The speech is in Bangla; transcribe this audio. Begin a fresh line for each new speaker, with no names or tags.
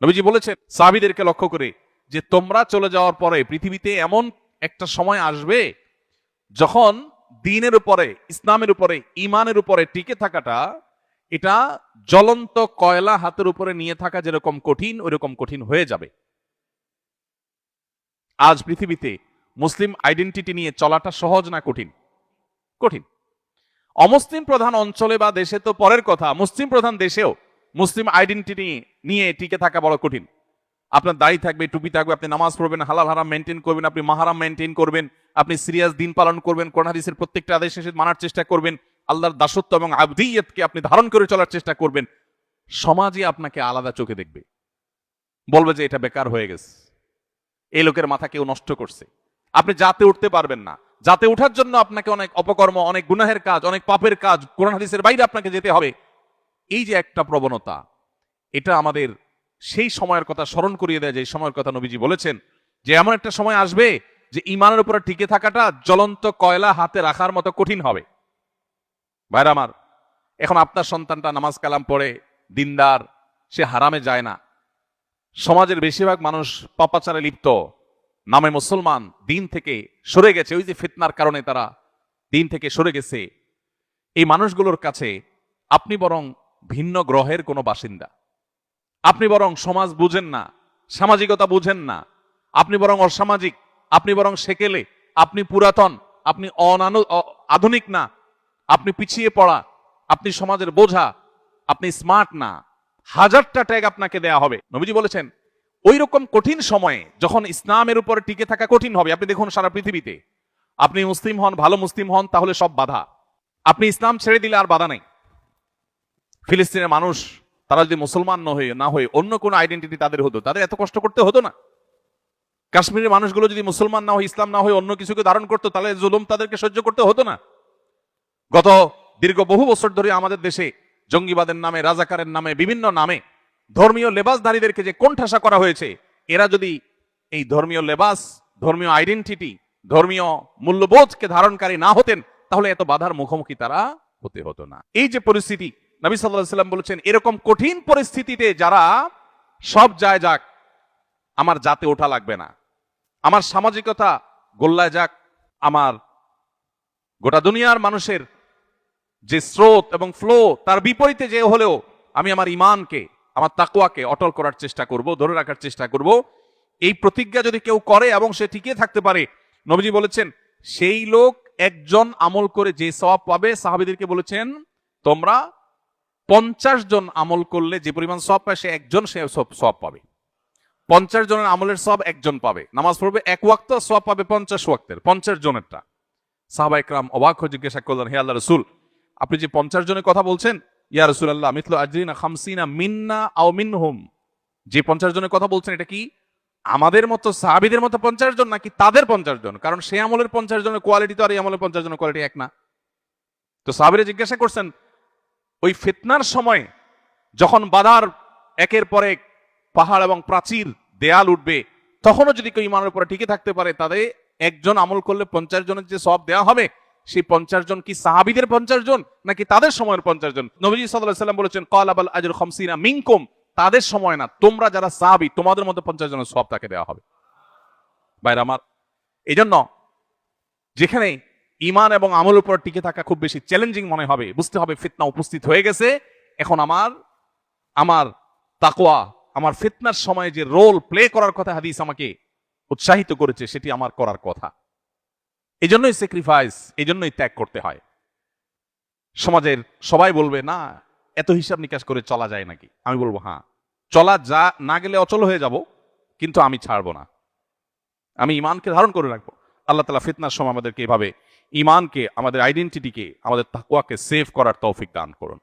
নবীজি বলেছেন সাহাবীদেরকে লক্ষ্য করে যে তোমরা চলে যাওয়ার পরে পৃথিবীতে এমন একটা সময় আসবে যখন দ্বীনের উপরে, ইসলামের উপরে, ঈমানের উপরে টিকে থাকাটা এটা জ্বলন্ত কয়লা হাতের উপরে নিয়ে থাকা যেরকম কঠিন ওইরকম কঠিন হয়ে যাবে। আজ পৃথিবীতে মুসলিম আইডেন্টিটি নিয়ে চলাটা সহজ না কঠিন? কঠিন। অমুসলিম প্রধান অঞ্চলে বা দেশে তো পরের কথা, মুসলিম প্রধান দেশেও মুসলিম আইডেন্টিটি নিয়ে টিকে থাকা বড় কঠিন। আপনার দাড়ি থাকবে, টুপি থাকবে, আপনি নামাজ পড়বেন, হালাল হারাম মেনটেন করবেন, আপনি মাহারাম মেনটেন করবেন, আপনি সিরিয়াস দিন পালন করবেন, কোরআন হাদিসের প্রত্যেকটা আদেশ মানার চেষ্টা করবেন, আল্লাহর দাসত্ব এবং আবদিয়তকে আপনি ধারণ করে চলার চেষ্টা করবেন। সমাজে আপনাকে আলাদা চোখে দেখবে, বলবে যে এটা বেকার হয়ে গেছে, এই লোকের মাথা কেউ নষ্ট করছে। আপনি জাতে উঠতে পারবেন না। জাতে ওঠার জন্য আপনাকে অনেক অপকর্ম, অনেক গুনাহের কাজ, অনেক পাপের কাজ, কোরআন হাদিসের বাইরে আপনাকে যেতে হবে। এই যে একটা প্রবণতা, এটা আমাদের সেই সময়ের কথা স্মরণ করিয়ে দেয় যে সময়ের কথা নবীজি বলেছেন যে এমন একটা সময় আসবে যে ঈমানের উপরে টিকে থাকাটা জ্বলন্ত কয়লা হাতে রাখার মতো কঠিন হবে। ভাইরা আমার, এখন আপনার সন্তানটা নামাজ কালাম পড়ে, দিনদার, সে হারামে যায় না। সমাজের বেশিরভাগ মানুষ পাপাচারে লিপ্ত, নামে মুসলমান, দিন থেকে সরে গেছে। ওই যে ফিতনার কারণে তারা দিন থেকে সরে গেছে। এই মানুষগুলোর কাছে আপনি বরং ভিন্ন গ্রহের কোনো বাসিন্দা। আপনি বরং সমাজ বুঝেন না, সামাজিকতা বুঝেন না, আপনি বরং অসামাজিক, আপনি বরং সেকেলে, আপনি পুরাতন, আপনি আধুনিক না, আপনি পিছিয়ে পড়া, আপনি সমাজের বোঝা, আপনি স্মার্ট না। হাজারটা ট্যাগ আপনাকে দেয়া হবে। নবীজি বলেছেন ওই রকম কঠিন সময়ে যখন ইসলামের উপরে টিকে থাকা কঠিন হবে, আপনি দেখুন সারা পৃথিবীতে, আপনি মুসলিম হন, ভালো মুসলিম হন, তাহলে সব বাধা। আপনি ইসলাম ছেড়ে দিলে আর বাধা নেই। ফিলিস্তিনের মানুষ তারা যদি মুসলমান না হয়ে অন্য কোন আইডেন্টিটি তাদের হতো, তাদের এত কষ্ট করতে হতো না। কাশ্মীরের মানুষগুলো যদি মুসলমান না হয়ে, ইসলাম না হয়ে অন্য কিছুকে ধারণ করতো, তাহলে জুলুম তাদেরকে সহ্য করতে হতো না। গত দীর্ঘ বহু বছর ধরে আমাদের দেশে জঙ্গিবাদের নামে, রাজাকারের নামে, বিভিন্ন নামে ধর্মীয় লেবাসধারীদেরকে যে কোণঠাসা করা হয়েছে, এরা যদি এই ধর্মীয় লেবাস, ধর্মীয় আইডেন্টিটি, ধর্মীয় মূল্যবোধকে ধারণকারী না হতেন, তাহলে এত বাধার মুখোমুখি তারা হতে হতো না। এই যে পরিস্থিতি, নবী সাল্লাল্লাহু আলাইহি ওয়াসাল্লাম বলেছেন এরকম কঠিন পরিস্থিতিতে যারা সব যায় যাক, আমার জাতে ওঠা লাগবে না, আমার সামাজিকতা গোল্লায় যাক, আমার গোটা দুনিয়ার মানুষের যে স্রোত এবং ফ্লো তার বিপরীতে যে হলেও আমি আমার ঈমানকে, আমার তাকওয়াকে অটল করার চেষ্টা করব, ধরে রাখার চেষ্টা করব। এই প্রতিজ্ঞা যদি কেউ করে এবং সে টিকে থাকতে পারে, নবীজি বলেছেন সেই লোক একজন আমল করে যে সওয়াব পাবে, সাহাবীদেরকে বলেছেন তোমরা 50 জন আমল করলে যে পরিমাণ সওয়াব পায়, সে একজন সে সওয়াব পাবে। 50 জনের আমলের সওয়াব একজন পাবে। নামাজ পড়বে এক ওয়াক্ত, সওয়াব পাবে 50 ওয়াক্তের, 50 জনেরটা। সাহাবা ইকরাম অবাক হয়ে জিজ্ঞাসা করলেন, হে আল্লাহর রাসূল, আপনি যে 50 জনের কথা বলছেন, ইয়া রাসূলুল্লাহ মিথলু আজরিনা 50 মিন্না আও মিনহুম, যে 50 জনের কথা বলছেন এটা কি আমাদের মতো সাহাবীদের মতো 50 জন নাকি তাদের 50 জন? কারণ সে আমলের 50 জনের কোয়ালিটি তো আর এই আমলের 50 জনের কোয়ালিটি এক না। তো সাহাবীরা জিজ্ঞাসা করছেন ওই ফিতনার সময় যখন বাধার একের পর এক পাহাড় এবং প্রাচীর দেয়াল উঠবে, তখনও যদি কেউ ঈমানের উপরে টিকে থাকতে পারে, তাদের একজন আমল করলে 50 জনের যে সওয়াব দেওয়া হবে, সেই 50 জন কি সাহাবীদের 50 জন নাকি তাদের সময়ের 50 জন? নবীজি সাল্লাল্লাহু আলাইহি ওয়াসাল্লাম বলেছেন ক্বালা বাল আজরু 50 মিনকুম, তাদের সময় না, তোমরা যারা সাহাবী তোমাদের মধ্যে 50 জনের সওয়াব তাকে দেওয়া হবে। ভাইরা আমার, এইজন্য যেখানে ঈমান এবং আমলের উপর টিকে থাকা খুব বেশি চ্যালেঞ্জিং মনে হবে, বুঝতে হবে ফিতনা উপস্থিত হয়ে গেছে। এখন আমার তাকওয়া, আমার ফিতনার সময় যে রোল প্লে করার কথা হাদিস আমাকে উৎসাহিত করেছে, সেটি আমার করার কথা। এজন্যই স্যাক্রিফাইস, এজন্যই ত্যাগ করতে হয়। সমাজের সবাই বলবে না এত হিসাব নিকাশ করে চলা যায় নাকি? আমি বলবো হ্যাঁ, চলা যা না গেলে অচল হয়ে যাব, কিন্তু আমি ছাড়বো না, আমি ঈমানকে ধারণ করে রাখবো। আল্লাহ তাআলা ফিতনার সময় আমাদেরকে এভাবে ঈমানকে, আমাদের আইডেন্টিটিকে, আমাদের তাকওয়াকে সেভ করার তৌফিক দান করুন।